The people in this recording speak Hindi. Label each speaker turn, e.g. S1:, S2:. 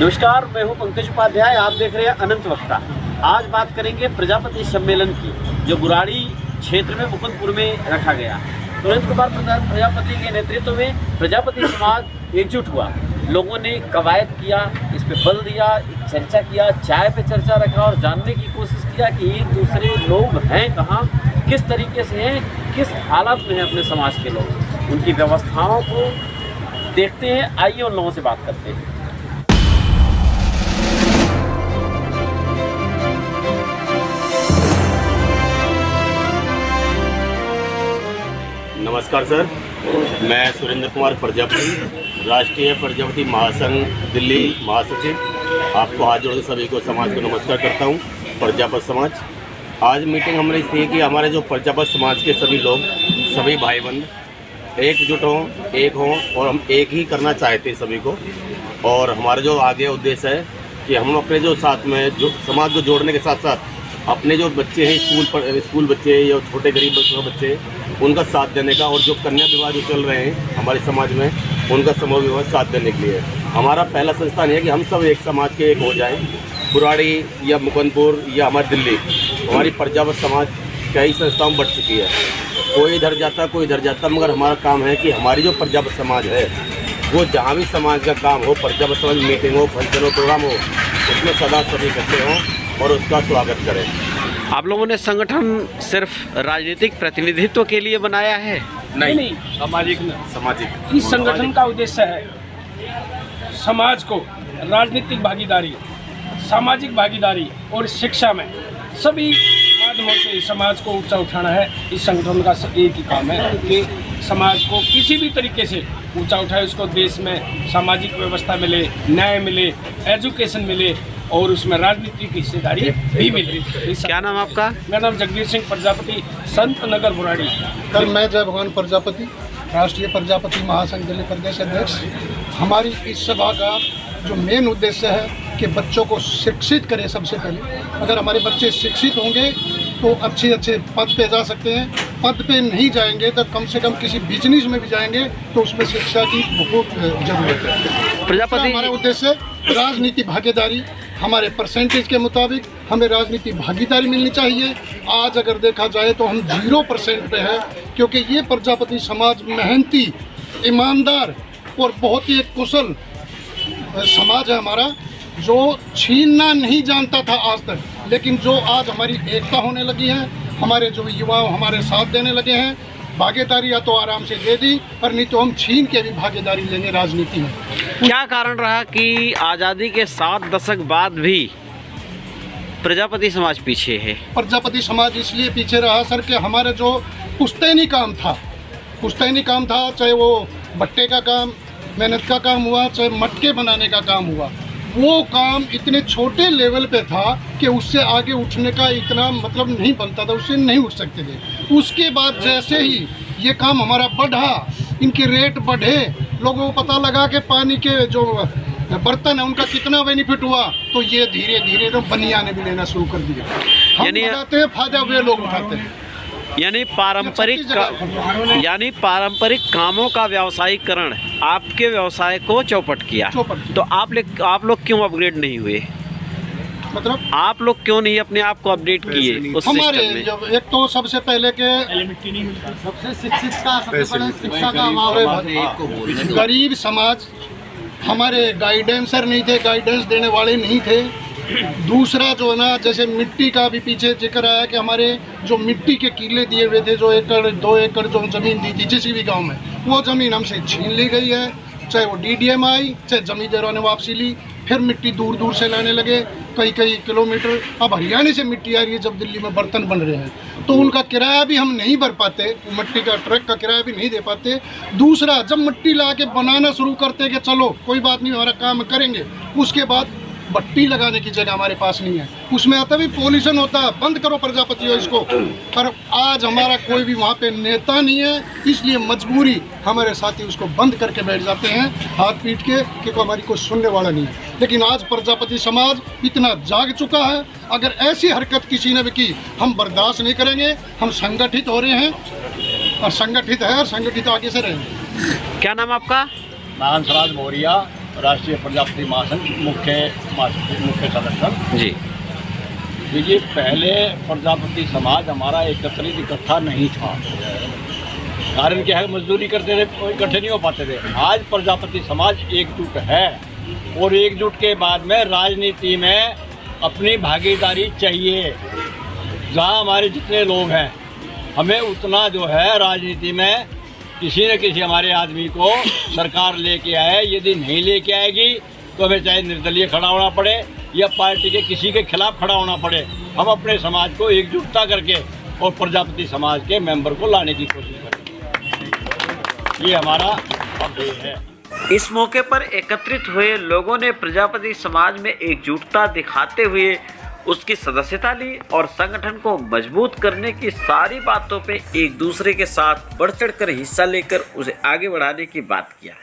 S1: नमस्कार, मैं हूं पंकज उपाध्याय। आप देख रहे हैं अनंत वक्ता। आज बात करेंगे प्रजापति सम्मेलन की, जो बुराड़ी क्षेत्र में मुकुंदपुर में रखा गया। तुरंत कुमार प्रजापति के नेतृत्व में प्रजापति समाज एकजुट हुआ। लोगों ने कवायद किया, इस पे बल दिया, चर्चा किया, चाय पे चर्चा रखा और जानने की कोशिश किया कि एक दूसरे लोग हैं कहाँ, किस तरीके से हैं, किस हालत में हैं अपने समाज के लोग। उनकी व्यवस्थाओं को देखते हैं। आइए उन लोगों से बात करते हैं।
S2: नमस्कार सर, मैं सुरेंद्र कुमार प्रजापति, राष्ट्रीय प्रजापति महासंघ दिल्ली महासचिव। आपको हाथ जोड़ के सभी को समाज को नमस्कार करता हूं। प्रजापति समाज आज मीटिंग हमने इसलिए कि हमारे जो प्रजापति समाज के सभी लोग, सभी भाई बंद एकजुट हों, एक हों और हम एक ही करना चाहते हैं सभी को। और हमारा जो आगे उद्देश्य है कि हम अपने जो साथ में जो समाज को जोड़ने के साथ साथ अपने जो बच्चे हैं स्कूल बच्चे या छोटे गरीब बच्चे उनका साथ देने का, और जो कन्या विवाह जो चल रहे हैं हमारे समाज में उनका समूह विवाह साथ देने के लिए हमारा पहला संस्थान है कि हम सब एक समाज के एक हो जाएं। बुराड़ी या मुकुंदपुर या हमारी दिल्ली, हमारी प्रजापति समाज कई संस्थाओं में बढ़ चुकी है। कोई इधर जाता कोई इधर जाता, मगर हमारा काम है कि हमारी जो प्रजापति समाज है वो जहाँ भी समाज का काम हो, प्रजापति समाज मीटिंग हो, फंक्शन हो, प्रोग्राम हो, उसमें सदा सभी इकट्ठे हों और उसका स्वागत करें।
S1: आप लोगों ने संगठन सिर्फ राजनीतिक प्रतिनिधित्व के लिए बनाया है?
S3: नहीं, सामाजिक। इस संगठन का उद्देश्य है समाज को राजनीतिक भागीदारी, सामाजिक भागीदारी और शिक्षा में सभी माध्यमों से समाज को ऊंचा उठाना है। इस संगठन का एक ही काम है कि समाज को किसी भी तरीके से ऊंचा उठाए, उसको देश में सामाजिक व्यवस्था मिले, न्याय मिले, एजुकेशन मिले और उसमें राजनीतिक हिस्सेदारी भी मिले।
S1: क्या नाम आपका?
S3: मेरा नाम जगदीश सिंह प्रजापति, संत नगर बुराड़ी।
S4: कल मैं जय भगवान प्रजापति, राष्ट्रीय प्रजापति महासंघ दिल्ली प्रदेश अध्यक्ष। हमारी इस सभा का जो मेन उद्देश्य है कि बच्चों को शिक्षित करें। सबसे पहले अगर हमारे बच्चे शिक्षित होंगे तो अच्छे अच्छे पद पे जा सकते हैं। पद पे नहीं जाएंगे तो कम से कम किसी बिजनेस में भी जाएंगे तो उसमें शिक्षा की बहुत ज़रूरत है।
S1: प्रजापति
S4: हमारा उद्देश्य राजनीति भागीदारी, हमारे परसेंटेज के मुताबिक हमें राजनीति भागीदारी मिलनी चाहिए। आज अगर देखा जाए तो हम 0% पे है, क्योंकि ये प्रजापति समाज मेहनती, ईमानदार और बहुत ही एक कुशल समाज है हमारा, जो छीनना नहीं जानता था आज तक। लेकिन जो आज हमारी एकता होने लगी है, हमारे जो युवा हमारे साथ देने लगे हैं, भागीदारी या तो आराम से दे दी और नहीं तो हम छीन के भी भागीदारी लेंगे राजनीति में।
S1: क्या कारण रहा कि आज़ादी के 7 दशक बाद भी प्रजापति समाज पीछे है?
S4: प्रजापति समाज इसलिए पीछे रहा सर कि हमारा जो पुश्तैनी काम था, चाहे वो भट्टे का काम, मेहनत का काम हुआ, चाहे मटके बनाने का काम हुआ, वो काम इतने छोटे लेवल पे था कि उससे आगे उठने का इतना मतलब नहीं बनता था, उससे नहीं उठ सकते थे। उसके बाद जैसे ही ये काम हमारा बढ़ा, इनके रेट बढ़े, लोगों को पता लगा कि पानी के जो बर्तन है उनका कितना बेनिफिट हुआ, तो ये धीरे धीरे तो बनियाने भी लेना शुरू कर दिया। हम लगाते हैं, फायदा वे लोग उठाते हैं।
S1: यानी पारंपरिक कामों का व्यवसायीकरण आपके व्यवसाय को चौपट किया। तो आप लोग क्यों अपग्रेड नहीं हुए?
S4: मतलब
S1: आप लोग क्यों नहीं अपने आप को अपडेट किए उस
S4: हमारे
S1: सिस्टम में?
S4: जब एक तो सबसे पहले के सबसे शिक्षा का अभाव है। गरीब समाज, हमारे गाइडेंसर नहीं थे, गाइडेंस देने वाले नहीं थे। दूसरा जो है ना, जैसे मिट्टी का भी पीछे जिक्र आया कि हमारे जो मिट्टी के किले दिए हुए थे, जो 1-2 एकड़ जो ज़मीन दी थी किसी भी गांव में, वो ज़मीन हमसे छीन ली गई है। चाहे वो DDM आई, चाहे जमींदारों ने वापसी ली। फिर मिट्टी दूर दूर से लाने लगे, कई किलोमीटर। अब हरियाणा से मिट्टी आ रही है जब दिल्ली में बर्तन बन रहे हैं, तो उनका किराया भी हम नहीं भर पाते, मिट्टी का ट्रक का किराया भी नहीं दे पाते। दूसरा, जब मिट्टी ला के बनाना शुरू करते कि चलो कोई बात नहीं हमारा काम करेंगे, उसके बाद भट्टी लगाने की जगह हमारे पास नहीं है, उसमें आता भी पॉल्यूशन होता है, बंद करो प्रजापति हो इसको। पर आज हमारा कोई भी वहाँ पे नेता नहीं है, इसलिए मजबूरी हमारे साथी उसको बंद करके बैठ जाते हैं हाथ पीट के, क्योंकि हमारी कोई सुनने वाला नहीं है। लेकिन आज प्रजापति समाज इतना जाग चुका है, अगर ऐसी हरकत किसी ने भी की हम बर्दाश्त नहीं करेंगे। हम संगठित हो रहे हैं और संगठित है और संगठित आगे से रहेंगे।
S1: क्या नाम आपका?
S5: नारायण स्वराज मौर्या, राष्ट्रीय प्रजापति महासंघ मुख्य संगठन
S1: जी।
S5: देखिए, पहले प्रजापति समाज हमारा एकत्रित इकट्ठा नहीं था। कारण क्या है, मजदूरी करते थे, इकट्ठे नहीं हो पाते थे। आज प्रजापति समाज एकजुट है और एकजुट के बाद में राजनीति में अपनी भागीदारी चाहिए। जहाँ हमारे जितने लोग हैं, हमें उतना जो है राजनीति में किसी न किसी हमारे आदमी को सरकार लेके आए। यदि नहीं लेके आएगी तो हमें चाहे निर्दलीय खड़ा होना पड़े या पार्टी के किसी के खिलाफ खड़ा होना पड़े, हम अपने समाज को एकजुटता करके और प्रजापति समाज के मेंबर को लाने की कोशिश करेंगे। ये हमारा अध्यय है।
S1: इस मौके पर एकत्रित हुए लोगों ने प्रजापति समाज में एकजुटता दिखाते हुए उसकी सदस्यता ली और संगठन को मजबूत करने की सारी बातों पे एक दूसरे के साथ बढ़ चढ़ कर हिस्सा लेकर उसे आगे बढ़ाने की बात किया।